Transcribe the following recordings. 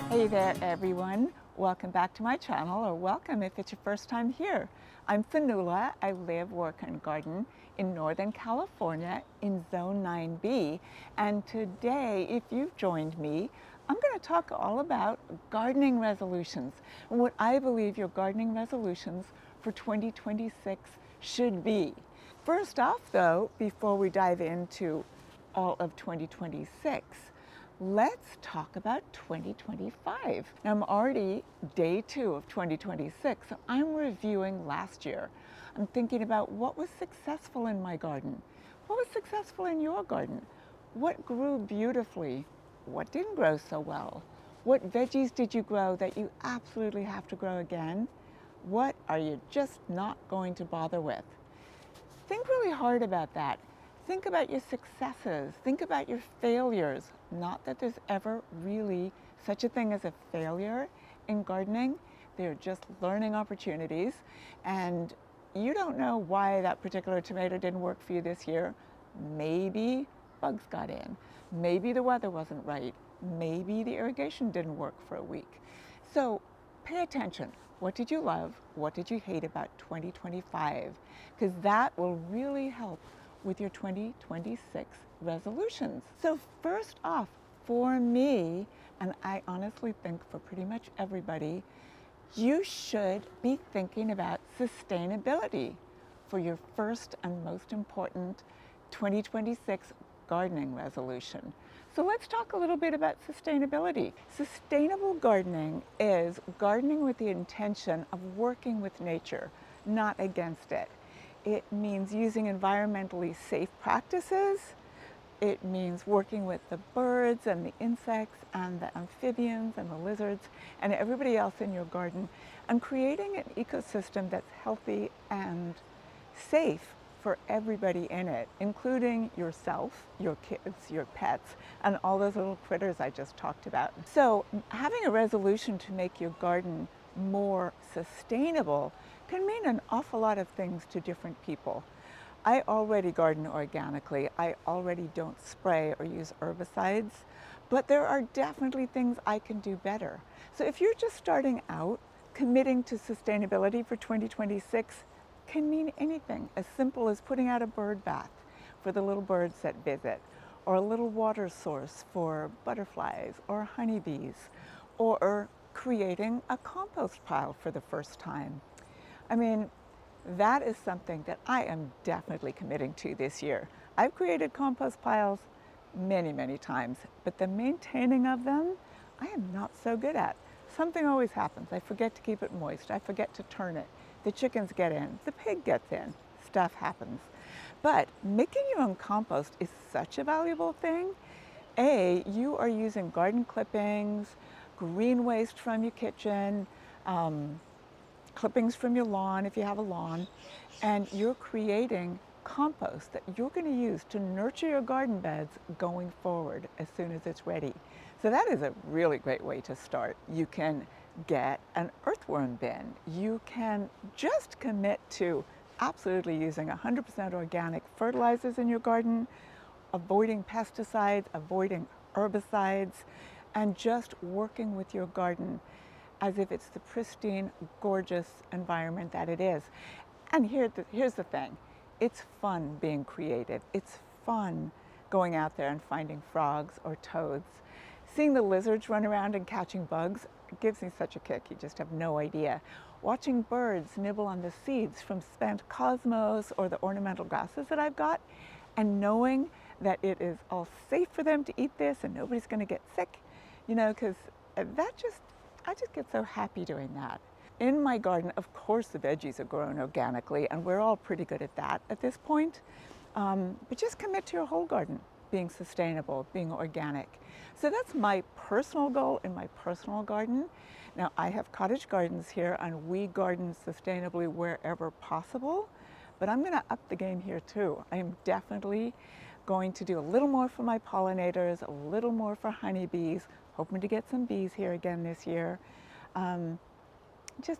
Hey there everyone, welcome back to my channel, or welcome if it's your first time here. I'm Fionuala. I live, work and garden in Northern California in Zone 9B, and today, if you've joined me, I'm going to talk all about gardening resolutions and what I believe your gardening resolutions for 2026 should be. First off though, before we dive into all of 2026, let's talk about 2025. Now I'm already day 2 of 2026, so I'm reviewing last year. I'm thinking about what was successful in my garden. What was successful in your garden? What grew beautifully? What didn't grow so well? What veggies did you grow that you absolutely have to grow again? What are you just not going to bother with? Think really hard about that. Think about your successes. Think about your failures. Not that there's ever really such a thing as a failure in gardening. They're just learning opportunities. And you don't know why that particular tomato didn't work for you this year. Maybe bugs got in. Maybe the weather wasn't right. Maybe the irrigation didn't work for a week. So pay attention. What did you love? What did you hate about 2025? Because that will really help with your 2026 resolutions. So first off, for me, and I honestly think for pretty much everybody, you should be thinking about sustainability for your first and most important 2026 gardening resolution. So let's talk a little bit about sustainability. Sustainable gardening is gardening with the intention of working with nature, not against it. It means using environmentally safe practices. It means working with the birds and the insects and the amphibians and the lizards and everybody else in your garden, and creating an ecosystem that's healthy and safe for everybody in it, including yourself, your kids, your pets, and all those little critters I just talked about. So having a resolution to make your garden more sustainable can mean an awful lot of things to different people. I already garden organically. I already don't spray or use herbicides, but there are definitely things I can do better. So if you're just starting out, committing to sustainability for 2026 can mean anything as simple as putting out a bird bath for the little birds that visit, or a little water source for butterflies or honeybees, or creating a compost pile for the first time. I mean, that is something that I am definitely committing to this year. I've created compost piles many times, but the maintaining of them, I am not so good at. Something always happens. I forget to keep it moist. I forget to turn it. The chickens get in, the pig gets in, stuff happens. But making your own compost is such a valuable thing. You are using garden clippings, green waste from your kitchen, clippings from your lawn if you have a lawn, and you're creating compost that you're going to use to nurture your garden beds going forward as soon as it's ready. So that is a really great way to start. You can get an earthworm bin. You can just commit to absolutely using 100% organic fertilizers in your garden, avoiding pesticides, avoiding herbicides, and just working with your garden as if it's the pristine, gorgeous environment that it is. And here's the thing. It's fun being creative. It's fun going out there and finding frogs or toads. Seeing the lizards run around and catching bugs gives me such a kick. You just have no idea. Watching birds nibble on the seeds from spent cosmos or the ornamental grasses that I've got, and knowing that it is all safe for them to eat this and nobody's going to get sick, because I just get so happy doing that. In my garden, of course, the veggies are grown organically, and we're all pretty good at that at this point. But just commit to your whole garden being sustainable, being organic. So that's my personal goal in my personal garden. Now, I have cottage gardens here, and we garden sustainably wherever possible, but I'm going to up the game here too. I am definitely going to do a little more for my pollinators, a little more for honeybees, hoping to get some bees here again this year.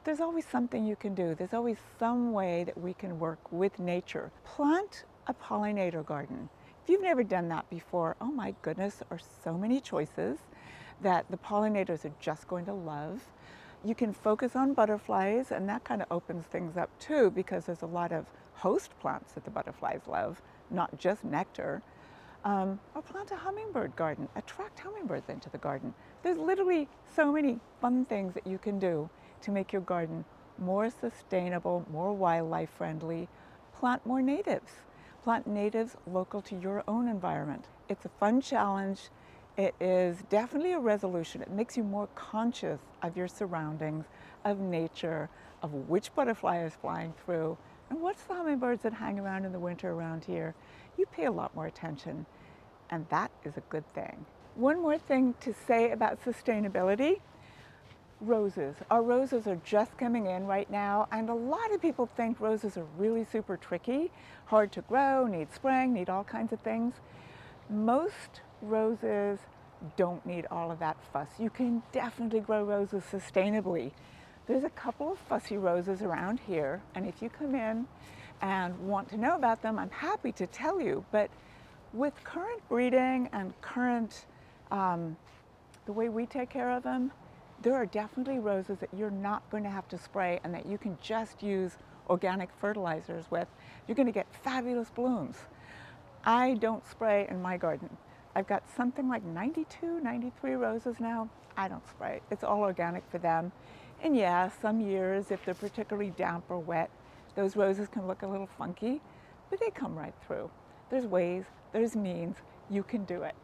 There's always something you can do. There's always some way that we can work with nature. Plant a pollinator garden. If you've never done that before, oh my goodness, there are so many choices that the pollinators are just going to love. You can focus on butterflies, and that kind of opens things up too, because there's a lot of host plants that the butterflies love, not just nectar. Or plant a hummingbird garden, attract hummingbirds into the garden. There's literally so many fun things that you can do to make your garden more sustainable, more wildlife friendly. Plant more natives. Plant natives local to your own environment. It's a fun challenge. It is definitely a resolution. It makes you more conscious of your surroundings, of nature, of which butterfly is flying through, and what's the hummingbirds that hang around in the winter around here. You pay a lot more attention, and that is a good thing. One more thing to say about sustainability. Roses. Our roses are just coming in right now, and a lot of people think roses are really super tricky, hard to grow, need spraying, need all kinds of things. Most roses don't need all of that fuss. You can definitely grow roses sustainably. There's a couple of fussy roses around here, and if you come in and want to know about them, I'm happy to tell you. But with current breeding and current, the way we take care of them, there are definitely roses that you're not going to have to spray and that you can just use organic fertilizers with. You're going to get fabulous blooms. I don't spray in my garden. I've got something like 92, 93 roses now. I don't spray. It's all organic for them. And yeah, some years, if they're particularly damp or wet, those roses can look a little funky, but they come right through. There's ways, there's means, you can do it.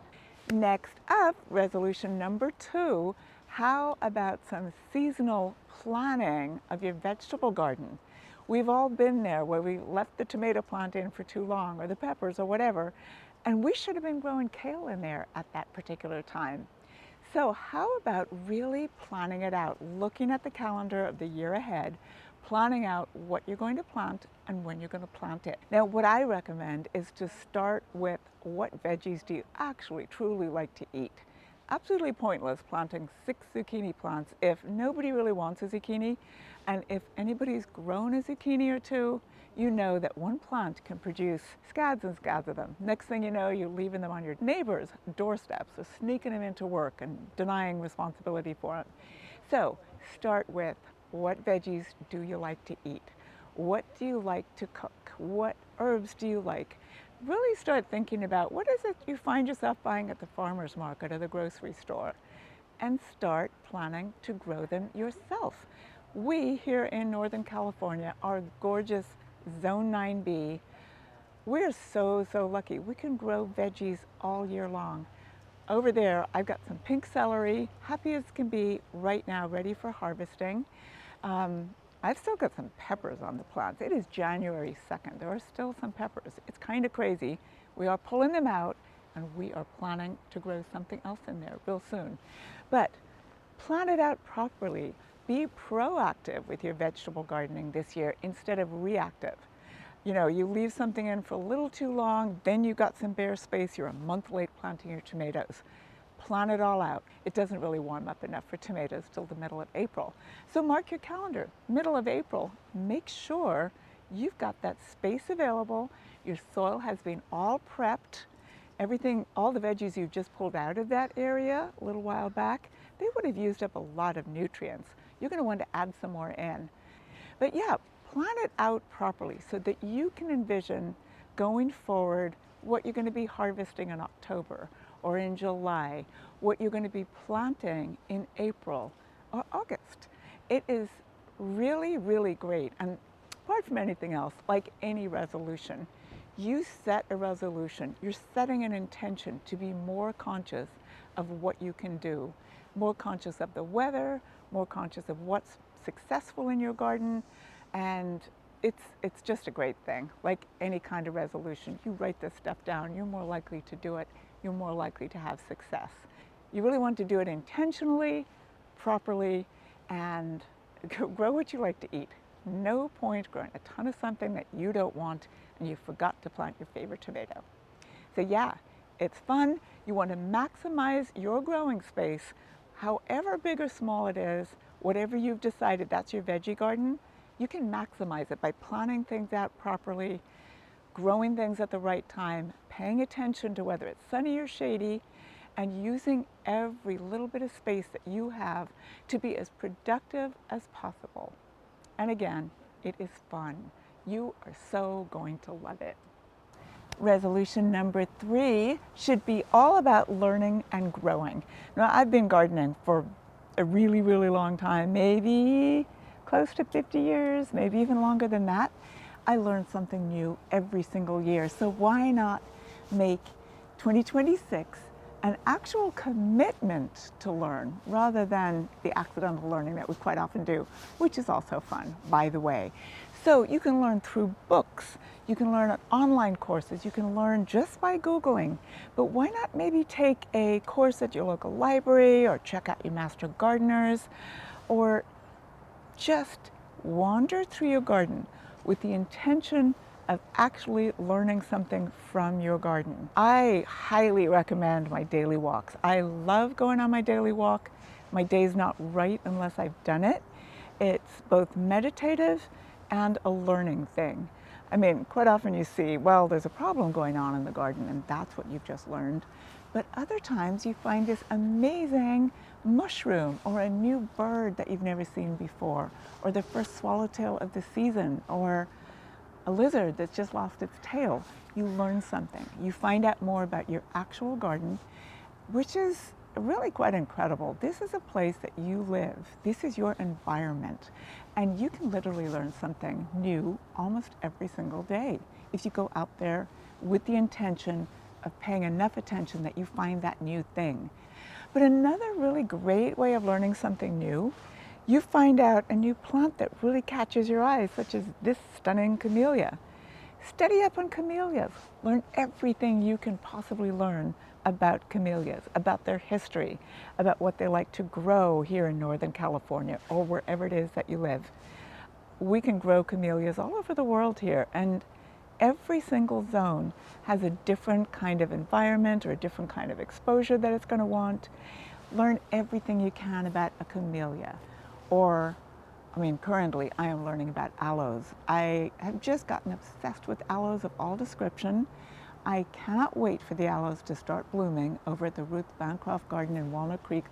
Next up, resolution number 2, how about some seasonal planning of your vegetable garden? We've all been there where we left the tomato plant in for too long, or the peppers, or whatever, and we should have been growing kale in there at that particular time. So how about really planning it out, looking at the calendar of the year ahead, planning out what you're going to plant and when you're going to plant it. Now, what I recommend is to start with what veggies do you actually truly like to eat. Absolutely pointless planting 6 zucchini plants if nobody really wants a zucchini, and if anybody's grown a zucchini or two, you know that one plant can produce scads and scads of them. Next thing you know, you're leaving them on your neighbor's doorsteps or sneaking them into work and denying responsibility for them. So start with, what veggies do you like to eat? What do you like to cook? What herbs do you like? Really start thinking about what is it you find yourself buying at the farmer's market or the grocery store, and start planning to grow them yourself. We here in Northern California, our gorgeous Zone 9B, we're so lucky. We can grow veggies all year long. Over there, I've got some pink celery, happy as can be right now, ready for harvesting. I've still got some peppers on the plants. It is January 2nd. There are still some peppers. It's kind of crazy. We are pulling them out, and we are planning to grow something else in there real soon. But plan it out properly. Be proactive with your vegetable gardening this year instead of reactive. You know, you leave something in for a little too long, then you've got some bare space, you're a month late planting your tomatoes. Plan it all out. It doesn't really warm up enough for tomatoes till the middle of April. So mark your calendar, middle of April. Make sure you've got that space available, your soil has been all prepped, everything, all the veggies you've just pulled out of that area a little while back, they would have used up a lot of nutrients. You're going to want to add some more in. But yeah, plan it out properly so that you can envision going forward what you're going to be harvesting in October or in July, what you're going to be planting in April or August. It is really great. And apart from anything else, like any resolution, you set a resolution, you're setting an intention to be more conscious of what you can do, more conscious of the weather, more conscious of what's successful in your garden, and it's just a great thing. Like any kind of resolution, you write this stuff down, you're more likely to do it, you're more likely to have success. You really want to do it intentionally, properly, and grow what you like to eat. No point growing a ton of something that you don't want and you forgot to plant your favorite tomato. So yeah, it's fun. You want to maximize your growing space, however big or small it is, whatever you've decided that's your veggie garden, you can maximize it by planning things out properly, growing things at the right time, paying attention to whether it's sunny or shady, and using every little bit of space that you have to be as productive as possible. And again, it is fun. You are so going to love it. Resolution number 3 should be all about learning and growing. Now, I've been gardening for a really, really long time, maybe close to 50 years, maybe even longer than that. I learn something new every single year. So why not make 2026 an actual commitment to learn rather than the accidental learning that we quite often do, which is also fun, by the way. So you can learn through books, you can learn on online courses, you can learn just by Googling, but why not maybe take a course at your local library or check out your master gardeners, or just wander through your garden with the intention of actually learning something from your garden. I highly recommend my daily walks. I love going on my daily walk. My day's not right unless I've done it. It's both meditative and a learning thing. I mean, quite often you see, well, there's a problem going on in the garden and that's what you've just learned. But other times you find this amazing mushroom or a new bird that you've never seen before, or the first swallowtail of the season, or a lizard that's just lost its tail. You learn something. You find out more about your actual garden, which is really quite incredible. This is a place that you live. This is your environment. And you can literally learn something new almost every single day if you go out there with the intention of paying enough attention that you find that new thing. But another really great way of learning something new, you find out a new plant that really catches your eye, such as this stunning camellia. Study up on camellias. Learn everything you can possibly learn about camellias, about their history, about what they like to grow here in Northern California or wherever it is that you live. We can grow camellias all over the world here, and every single zone has a different kind of environment or a different kind of exposure that it's going to want. Learn everything you can about a camellia. Or, I mean, currently I am learning about aloes. I have just gotten obsessed with aloes of all description. I cannot wait for the aloes to start blooming over at the Ruth Bancroft Garden in Walnut Creek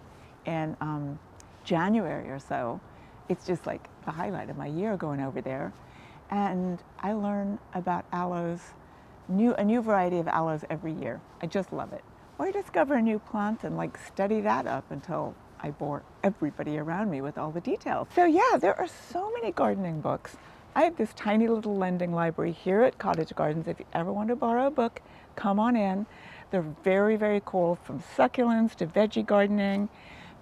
in January or so. It's just like the highlight of my year going over there. And I learn about aloes, a new variety of aloes every year. I just love it. Or I discover a new plant and like study that up until I bore everybody around me with all the details. So yeah, there are so many gardening books. I have this tiny little lending library here at Cottage Gardens. If you ever want to borrow a book, come on in. They're very, very cool, from succulents to veggie gardening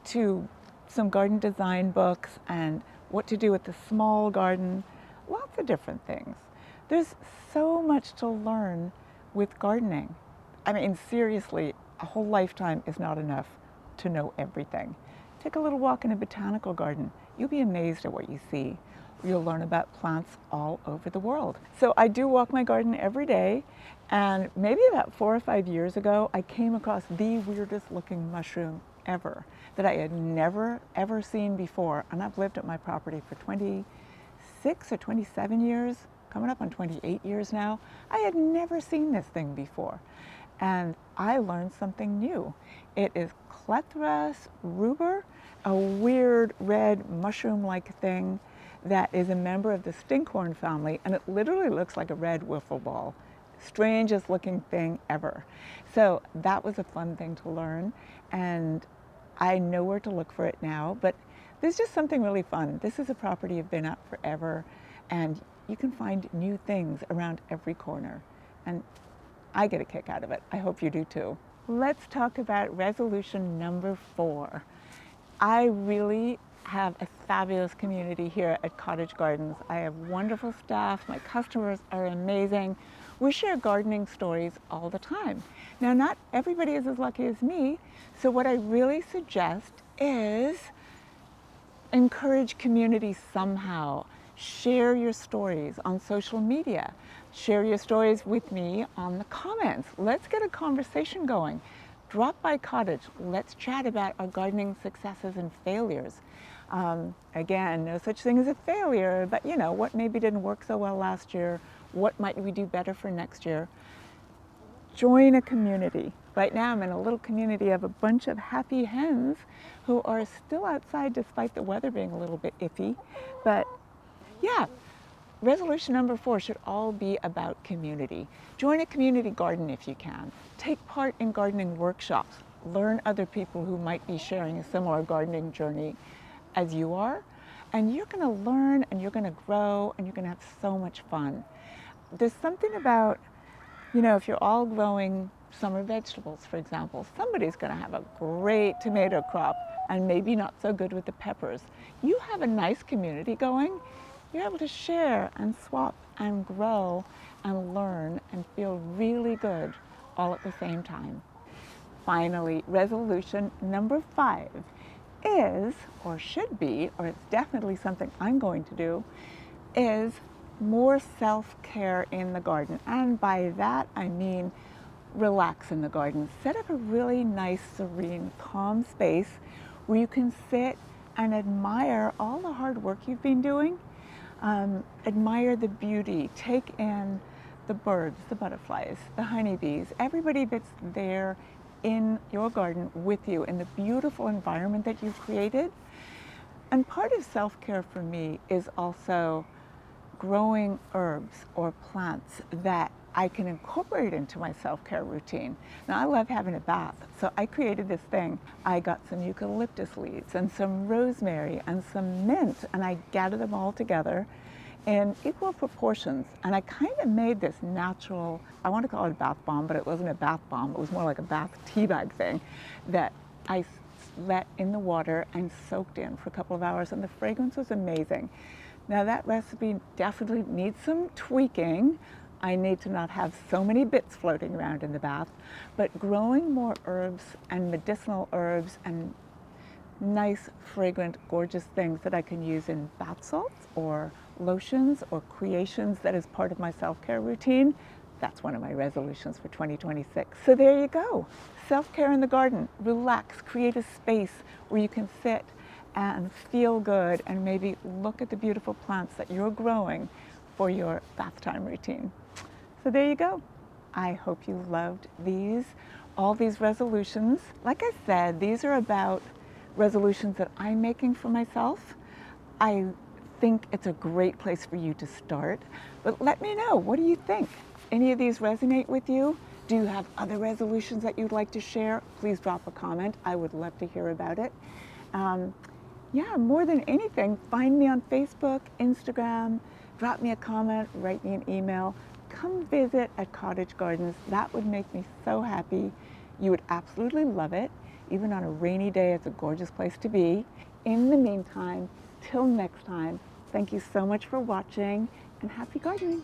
to some garden design books and what to do with the small garden, lots of different things. There's so much to learn with gardening. I mean, seriously, a whole lifetime is not enough to know everything. Take a little walk in a botanical garden. You'll be amazed at what you see. You'll learn about plants all over the world. So I do walk my garden every day, and maybe about 4 or 5 years ago, I came across the weirdest looking mushroom ever that I had never ever seen before. And I've lived at my property for 26 or 27 years, coming up on 28 years now. I had never seen this thing before. And I learned something new. It is Clethras ruber, a weird red mushroom-like thing that is a member of the stinkhorn family, and it literally looks like a red wiffle ball. Strangest looking thing ever. So that was a fun thing to learn, and I know where to look for it now, but there's just something really fun. This is a property you've been at forever, and you can find new things around every corner. And I get a kick out of it. I hope you do too. Let's talk about resolution number 4. I really have a fabulous community here at Cottage Gardens. I have wonderful staff. My customers are amazing. We share gardening stories all the time. Now, not everybody is as lucky as me, so what I really suggest is encourage community somehow. Share your stories on social media. Share your stories with me on the comments. Let's get a conversation going. Drop by Cottage. Let's chat about our gardening successes and failures. Again, no such thing as a failure, but you know, what maybe didn't work so well last year, What might we do better for next year? Join a community. Right now I'm in a little community of a bunch of happy hens who are still outside despite the weather being a little bit iffy. But yeah, resolution number 4 should all be about community. Join a community garden if you can. Take part in gardening workshops. Learn other people who might be sharing a similar gardening journey as you are. And you're going to learn and you're going to grow and you're going to have so much fun. There's something about, if you're all growing summer vegetables, for example, somebody's going to have a great tomato crop and maybe not so good with the peppers. You have a nice community going. You're able to share and swap and grow and learn and feel really good all at the same time. Finally, resolution number 5 is, or should be, or it's definitely something I'm going to do, is more self-care in the garden. And by that I mean relax in the garden. Set up a really nice, serene, calm space where you can sit and admire all the hard work you've been doing. Admire the beauty, take in the birds, the butterflies, the honeybees, everybody that's there in your garden with you in the beautiful environment that you've created. And part of self-care for me is also growing herbs or plants that I can incorporate into my self-care routine. Now I love having a bath, so I created this thing. I got some eucalyptus leaves and some rosemary and some mint, and I gathered them all together in equal proportions. And I kind of made this natural, I want to call it a bath bomb, but it wasn't a bath bomb. It was more like a bath tea bag thing that I let in the water and soaked in for a couple of hours, and the fragrance was amazing. Now that recipe definitely needs some tweaking. I need to not have so many bits floating around in the bath, but growing more herbs and medicinal herbs and nice, fragrant, gorgeous things that I can use in bath salts or lotions or creations that is part of my self-care routine. That's one of my resolutions for 2026. So there you go. Self-care in the garden. Relax, create a space where you can sit and feel good and maybe look at the beautiful plants that you're growing for your bath time routine. So there you go. I hope you loved all these resolutions. Like I said, these are about resolutions that I'm making for myself. I think it's a great place for you to start, but let me know, what do you think? Any of these resonate with you? Do you have other resolutions that you'd like to share? Please drop a comment. I would love to hear about it. Yeah, more than anything, find me on Facebook, Instagram, drop me a comment, write me an email. Come visit at Cottage Gardens. That would make me so happy. You would absolutely love it. Even on a rainy day, it's a gorgeous place to be. In the meantime, till next time, thank you so much for watching and happy gardening.